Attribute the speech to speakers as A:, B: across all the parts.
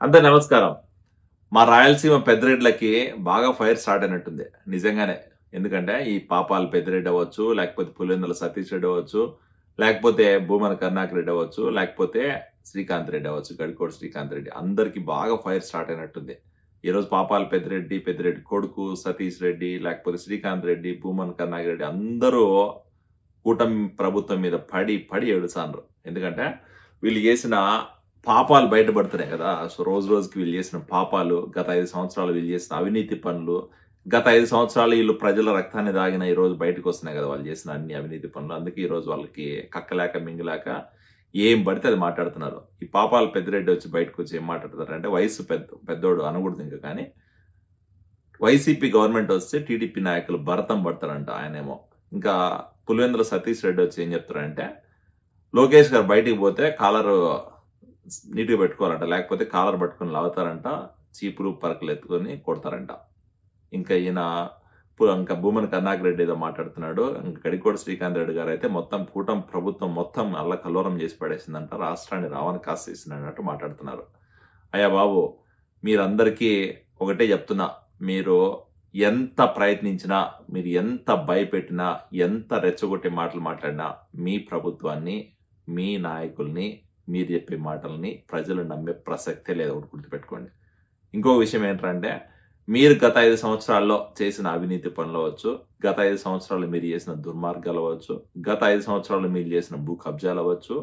A: అందరు నమస్కారం. మా రాయలసీమ పెద్దిరెడ్లకి బాగా ఫైర్ స్టార్ట్ అయినట్టుంది. నిజంగానే. ఎందుకంటే ఈ పాపాల పెద్దిరెడ్డి అవ్వచ్చు, లేకపోతే పులివెందుల సతీష్ రెడ్డి అవ్వచ్చు, లేకపోతే భూమన కరుణాకర్ రెడ్డి అవ్వచ్చు, లేకపోతే శ్రీకాంత్ రెడ్డి అవ్వచ్చు, గడికోట శ్రీకాంత్ రెడ్డి. అందరికి బాగా ఫైర్ స్టార్ట్ అయినట్టుంది. ఈరోజు పాపాల పెద్దిరెడ్డి, పెద్దిరెడ్డి కొడుకు సతీష్ రెడ్డి, లేకపోతే శ్రీకాంత్ రెడ్డి, భూమన కరుణాకర్ రెడ్డి అందరూ కూటమి ప్రభుత్వం మీద పడి పడి ఏడుసాన్రు. ఎందుకంటే వీళ్ళు చేసిన పాపాలు బయటపడుతున్నాయి కదా. సో రోజు రోజుకి వీళ్ళు చేసిన పాపాలు, గత 5 సంవత్సరాలు వీళ్ళు చేసిన అవినీతి పనులు, గత 5 సంవత్సరాలు వీళ్ళు ప్రజల రక్తాన్ని దాగిన ఈ రోజు బయటకు వస్తున్నాయి కదా వాళ్ళు చేసిన అన్ని అవినీతి పనులు. అందుకే ఈ రోజు వాళ్ళకి కక్కలేక మింగిలాక ఏం పడితే అది మాట్లాడుతున్నారు. ఈ పాపాలు పెద్దిరెడ్డి వచ్చి బయటకు వచ్చి ఏం మాట్లాడుతారు అంటే, వయసు పెద్దోడు అనకూడదు ఇంకా, కానీ వైసీపీ గవర్నమెంట్ వస్తే టీడీపీ నాయకులు భరతం పడతారంట ఆయనేమో. ఇంకా పులివెందుల సతీష్ రెడ్డి వచ్చి ఏం చెప్తారంటే, లోకేష్ గారు బయటికి పోతే కాలర్ నీట్గా పెట్టుకోవాలంట, లేకపోతే కాలర్ పట్టుకొని లాగుతారంట, చీపులు పరకలు ఎత్తుకొని కొడతారంట. ఇంకా ఇంకా భూమన కరుణాకర్ రెడ్డి ఏదో మాట్లాడుతున్నాడు. ఇంకా గడికోట శ్రీకాంత్ రెడ్డి గారు అయితే మొత్తం కూటమి ప్రభుత్వం మొత్తం అల్లకల్లోలం చేసి పడేసిందంట, రాష్ట్రాన్ని రావణ కాస్త చేసిందన్నట్టు మాట్లాడుతున్నారు. అయ్యా బాబు, మీరందరికీ ఒకటే చెప్తున్నా, మీరు ఎంత ప్రయత్నించినా, మీరు ఎంత భయపెట్టినా, ఎంత రెచ్చగొట్టే మాటలు మాట్లాడినా మీ ప్రభుత్వాన్ని, మీ నాయకుల్ని, మీరు చెప్పే మాటల్ని ప్రజలు నమ్మే ప్రసక్తే లేదు. ఒకటి గుర్తుపెట్టుకోండి. ఇంకో విషయం ఏంటంటే, మీరు గత 5 సంవత్సరాల్లో చేసిన అవినీతి పనులు అవ్వచ్చు, గత 5 సంవత్సరాలు మీరు చేసిన దుర్మార్గాలు అవ్వచ్చు, గత 5 సంవత్సరాలు మీరు చేసిన భూ కబ్జాలు అవ్వచ్చు,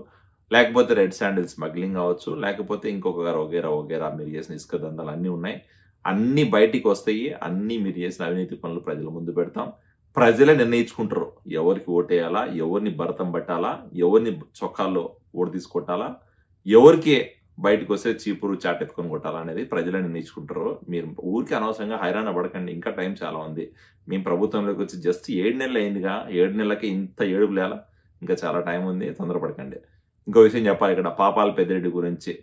A: లేకపోతే రెడ్ శాండిల్ స్మగ్లింగ్ అవ్వచ్చు, లేకపోతే ఇంకొక ఒగేరా మీరు చేసిన ఇసుక దందాలు అన్నీ ఉన్నాయి. అన్ని బయటికి వస్తాయి. అన్ని మీరు చేసిన అవినీతి పనులు ప్రజల ముందు పెడతాం. ప్రజలే నిర్ణయించుకుంటారు ఎవరికి ఓటేయాలా, ఎవరిని భరతం పట్టాలా, ఎవరిని చొక్కాల్లో ఓటు తీసుకొట్టాలా, ఎవరికి బయటకు వస్తే చీపురు చాటెత్తుకొని కొట్టాలా అనేది ప్రజలే నిర్ణయించుకుంటారు. మీరు ఊరికి అనవసరంగా హైరాణ పడకండి. ఇంకా టైం చాలా ఉంది. మేము ప్రభుత్వంలోకి వచ్చి జస్ట్ 7 నెలలు అయిందిగా. 7 నెలలకి ఇంత ఏడుపులేలా? ఇంకా చాలా టైం ఉంది, తొందరపడకండి. ఇంకో విషయం చెప్పాలి ఇక్కడ, పాపాల పెద్దిరెడ్డి గురించి.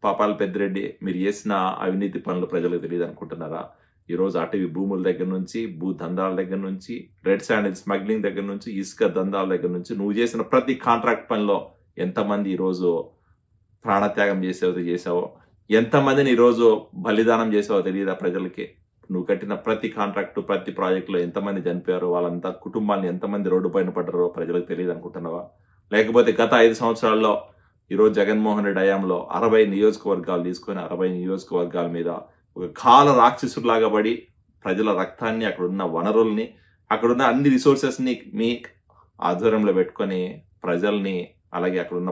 A: పాపాల పెద్దిరెడ్డి మీరు చేసిన అవినీతి పనులు ప్రజలకు తెలియదు అనుకుంటున్నారా? ఈరోజు అటవీ భూముల దగ్గర నుంచి, భూ దందాల దగ్గర నుంచి, రెడ్ శాండిల్ స్మగ్లింగ్ దగ్గర నుంచి, ఇసుక దందాల దగ్గర నుంచి, నువ్వు చేసిన ప్రతి కాంట్రాక్ట్ పనిలో ఎంతమంది ఈరోజు ప్రాణత్యాగం చేసావో, ఎంతమందిని ఈరోజు బలిదానం చేసావో తెలియదా ప్రజలకి? నువ్వు కట్టిన ప్రతి కాంట్రాక్టు, ప్రతి ప్రాజెక్టులో ఎంతమంది చనిపోయారో, వాళ్ళంతా కుటుంబాన్ని ఎంతమంది రోడ్డు పైన పడ్డారో ప్రజలకు తెలియదు అనుకుంటున్నావా? లేకపోతే గత 5 సంవత్సరాల్లో ఈరోజు జగన్మోహన్ రెడ్డి హయాంలో 60 నియోజకవర్గాలు తీసుకొని 60 నియోజకవర్గాల మీద ఒక కాల రాక్షసులాగా పడి ప్రజల రక్తాన్ని, అక్కడున్న వనరుల్ని, అక్కడున్న అన్ని రిసోర్సెస్ని మీ ఆధ్వర్యంలో పెట్టుకొని ప్రజల్ని, అలాగే అక్కడున్న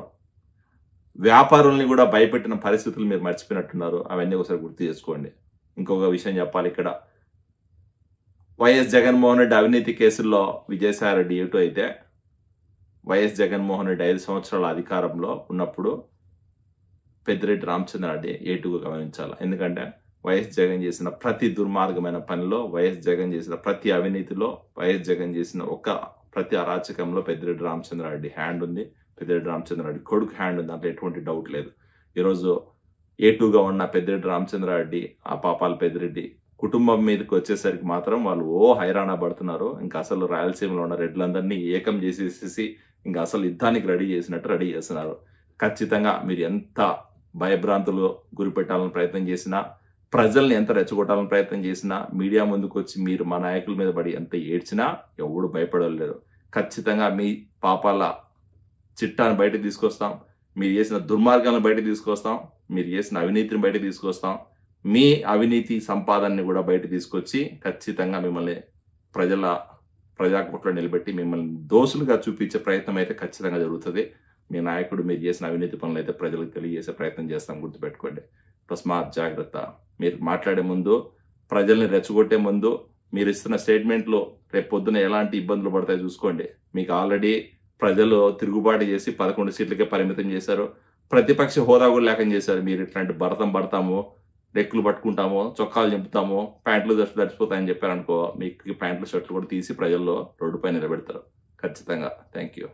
A: వ్యాపారుల్ని కూడా భయపెట్టిన పరిస్థితులు మీరు మర్చిపోయినట్టున్నారు. అవన్నీ ఒకసారి గుర్తు చేసుకోండి. ఇంకొక విషయం చెప్పాలి ఇక్కడ, వైఎస్ జగన్మోహన్ రెడ్డి అవినీతి కేసుల్లో విజయసాయి రెడ్డి ఏటు అయితే, వైఎస్ జగన్మోహన్ రెడ్డి 5 సంవత్సరాల అధికారంలో ఉన్నప్పుడు పెద్దిరెడ్డి రామచంద్రారెడ్డి ఏటుగా గమనించాలి. ఎందుకంటే వైఎస్ జగన్ చేసిన ప్రతి దుర్మార్గమైన పనిలో, వైఎస్ జగన్ చేసిన ప్రతి అవినీతిలో, వైఎస్ జగన్ చేసిన ప్రతి అరాచకంలో పెద్దిరెడ్డి రామచంద్రారెడ్డి హ్యాండ్ ఉంది. పెద్దిరెడ్డి రామచంద్రారెడ్డి కొడుకు హ్యాండ్ ఉంది, దాంట్లో ఎటువంటి డౌట్ లేదు. ఈరోజు ఏటుగా ఉన్న పెద్దిరెడ్డి రామచంద్రారెడ్డి, ఆ పాపాల పెద్దిరెడ్డి కుటుంబం మీదకి వచ్చేసరికి మాత్రం వాళ్ళు హైరాణ పడుతున్నారు. ఇంకా అసలు రాయలసీమలో ఉన్న రెడ్లందరినీ ఏకం చేసేసి ఇంకా అసలు యుద్ధానికి రెడీ చేస్తున్నారు. ఖచ్చితంగా మీరు ఎంత భయభ్రాంతులు గురిపెట్టాలని ప్రయత్నం చేసినా, ప్రజల్ని ఎంత రెచ్చగొట్టాలని ప్రయత్నం చేసినా, మీడియా ముందుకు వచ్చి మీరు మా నాయకుల మీద పడి ఎంత ఏడ్చినా ఎవడు భయపడలేరు. ఖచ్చితంగా మీ పాపాల చిట్టాన్ని బయటకు తీసుకొస్తాం, మీరు చేసిన దుర్మార్గాలను బయటకు తీసుకొస్తాం, మీరు చేసిన అవినీతిని బయటకు తీసుకొస్తాం, మీ అవినీతి సంపాదనని కూడా బయట తీసుకొచ్చి ఖచ్చితంగా మిమ్మల్ని ప్రజాకోట్లో నిలబెట్టి మిమ్మల్ని దోషులుగా చూపించే ప్రయత్నం అయితే ఖచ్చితంగా జరుగుతుంది. మీ నాయకుడు మీరు చేసిన అవినీతి పనులు అయితే ప్రజలకు తెలియజేసే ప్రయత్నం చేస్తాం, గుర్తుపెట్టుకోండి. తస్మాత్ జాగ్రత్త. మీరు మాట్లాడే ముందు, ప్రజల్ని రెచ్చగొట్టే ముందు, మీరు ఇస్తున్న స్టేట్మెంట్లో రేపు పొద్దున ఎలాంటి ఇబ్బందులు పడతాయో చూసుకోండి. మీకు ఆల్రెడీ ప్రజలు తిరుగుబాటు చేసి 11 సీట్లకే పరిమితం చేశారు. ప్రతిపక్ష హోదా కూడా లేకుండా చేశారు. మీరు ఇట్లాంటి భరతం పడతాము, డెక్కులు పట్టుకుంటాము, చొక్కాలు చెంపుతాము, ప్యాంట్లు తడిచిపోతాయని చెప్పారనుకో, మీకు ప్యాంట్లు షర్ట్లు కూడా తీసి ప్రజల్లో రోడ్డుపై నిలబెడతారు ఖచ్చితంగా. Thank you.